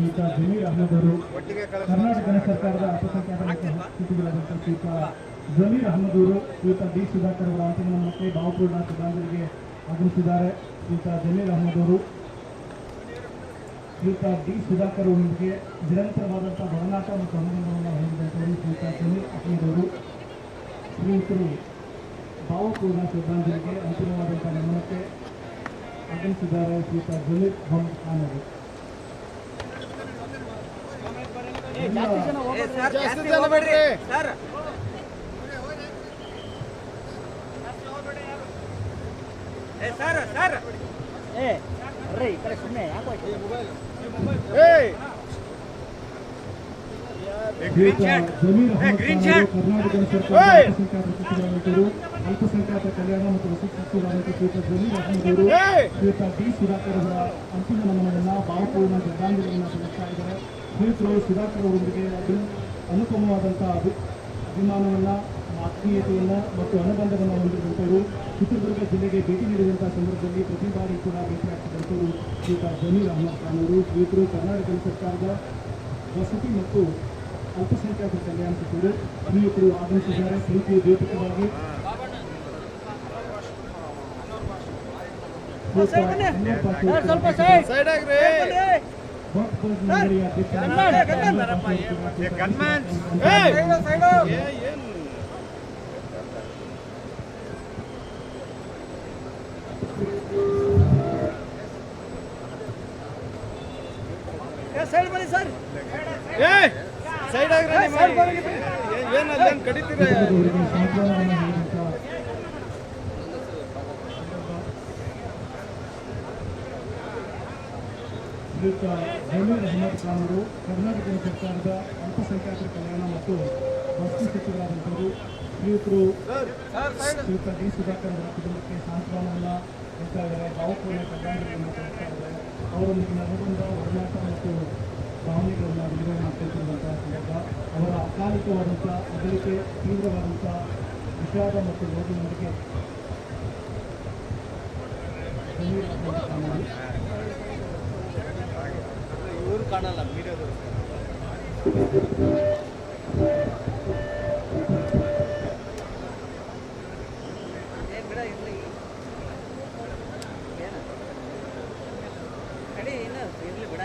ಶ್ರೀಯುತ ಜಮೀರ್ ಅಹಮದ್ ಅವರು, ಕರ್ನಾಟಕ ಸರ್ಕಾರದ ಅಲ್ಪಸಂಖ್ಯಾತರ ಸ್ಥಿತಿಗಳಾದಂತಹ ಶ್ರೀಯುತ ಜಮೀರ್ ಅಹಮದ್ ಅವರು, ಶ್ರೀಯುತ ಡಿ ಸುಧಾಕರ್ ಅವರ ಅಂತಿಮ ನಮನಕ್ಕೆ ಭಾವಪೂರ್ಣ ಶ್ರದ್ಧಾಂಜಲಿಗೆ ಆಗಮಿಸಿದ್ದಾರೆ. ಶ್ರೀಯುತ ಜಮೀರ್ ಅಹಮದ್ ಅವರು ಶ್ರೀಯುತ ಡಿ ಸುಧಾಕರ್ ಅವರೊಂದಿಗೆ ನಿರಂತರವಾದಂತಹ ಒಡನಾಟ ಮತ್ತು ಅನುಬಂಧವನ್ನು ಹೊಂದಿದಂಥವರು ಶ್ರೀಯುತ ಜಮೀರ್ ಅಹಮದ್ ಅವರು ಶ್ರೀಯುತರು ಭಾವಪೂರ್ಣ ಶ್ರದ್ಧಾಂಜಲಿಗೆ ಅಂತಿಮವಾದಂತಹ ನಮನಕ್ಕೆ ಆಗಮಿಸಿದ್ದಾರೆ. ಶ್ರೀಯುತ ಜಮೀರ್ ಅಹಮದ್ ಖಾನ್ ಅವರು ಅಲ್ಪಸಂಖ್ಯಾತ ಕಲ್ಯಾಣ ಮತ್ತು ವಸತಿ ಸಚಿವರಾದ ಶ್ರೀಯುತ ಜಮೀರ್ ಅಹಮದ್ ಅವರು ಶ್ರೀಯುತ ಡಿ ಸುಧಾಕರ್ ಅವರ ಅಂತಿಮ ನಮನವನ್ನು ಭಾವಪೂರ್ಣ ಶ್ರದ್ಧಾಂಜಲಿಯನ್ನು ಸಲ್ಲಿಸ್ತಾ ಇದ್ದಾರೆ. ಶ್ರೀಯುತರು ಸುಧಾಕರ್ ಅವರೊಂದಿಗೆ ಅನುಪಮವಾದಂತಹ ಅಭಿಮಾನವನ್ನು, ಆತ್ಮೀಯತೆಯನ್ನು ಮತ್ತು ಅನುಬಂಧವನ್ನು ಹೊಂದಿರುವಂಥವರು. ಚಿತ್ರದುರ್ಗ ಜಿಲ್ಲೆಗೆ ಭೇಟಿ ನೀಡಿದಂತಹ ಸಂದರ್ಭದಲ್ಲಿ ಪ್ರತಿ ಬಾರಿ ಕೂಡ ಭೇಟಿಯಾಗ್ತಿದ್ದಂಥವರು ಶ್ರೀಯುತ ಜಮೀರ್ ಅಹಮದ್ ಖಾನ್ ಅವರು. ಶ್ರೀಯುತರು ಕರ್ನಾಟಕ ಸರ್ಕಾರದ ವಸತಿ ಮತ್ತು ಅಲ್ಪಸಂಖ್ಯಾತರ ಕಲ್ಯಾಣ ಸಚಿವರು ಶ್ರೀಯುತರು ಆಗಮಿಸಿದ್ದಾರೆ. ಶ್ರೀಯುತರು ದ್ಯೋತಕವಾಗಿ ಸೈಡ್ ಬನ್ನಿ ಸರ್, ಸೈಡ್ ಆಗ್ರಿ, ಏನ್ ಕಡಿತೀರ? ಶ್ರೀಯುತ ಜಮೀರ್ ಅಹಮದ್ ಖಾನ್ ಅವರು ಕರ್ನಾಟಕ ಸರ್ಕಾರದ ಅಲ್ಪಸಂಖ್ಯಾತರ ಕಲ್ಯಾಣ ಮತ್ತು ವಸತಿ ಸಚಿವರಾದಂಥವರು. ಶ್ರೀಯುತರು ಶ್ರೀಯುತ ಡಿ ಸುಧಾಕರ್ ಅವರ ಕುಟುಂಬಕ್ಕೆ ಸಾಂತ್ವನವನ್ನು ಹೇಳ್ತಾ ಇದ್ದಾರೆ, ಭಾವಪೂರ್ಣ ಶ್ರದ್ಧಾಂಜಲಿಯನ್ನು ಸಲ್ಲಿಸ್ತಾ ಇದ್ದಾರೆ. ಅವರೊಂದಿಗಿನ ಅನುಬಂಧ, ಒಡನಾಟ ಮತ್ತು ಭಾವನೆಗಳನ್ನು ಬಿಡುಗಡೆ ಮಾಡ್ತಿರುವಂತಹ ಸಂದರ್ಭ. ಅವರ ಅಕಾಲಿಕವಾದಂಥ ಅಗಲಿಕೆ ತೀವ್ರವಾದಂಥ ವಿಷಾದ ಮತ್ತು ನೋವಿನೊಂದಿಗೆ ಜಮೀರ್ ಅಹಮದ್ ಖಾನ್ ಅವರು ಇವರು ಕಾಣಲ್ಲ ಮೀಡಿಯಾದವರು. ಬಿಡ ಇರಲಿ ಕಡೆ ಏನು ಇರಲಿ ಬಿಡ.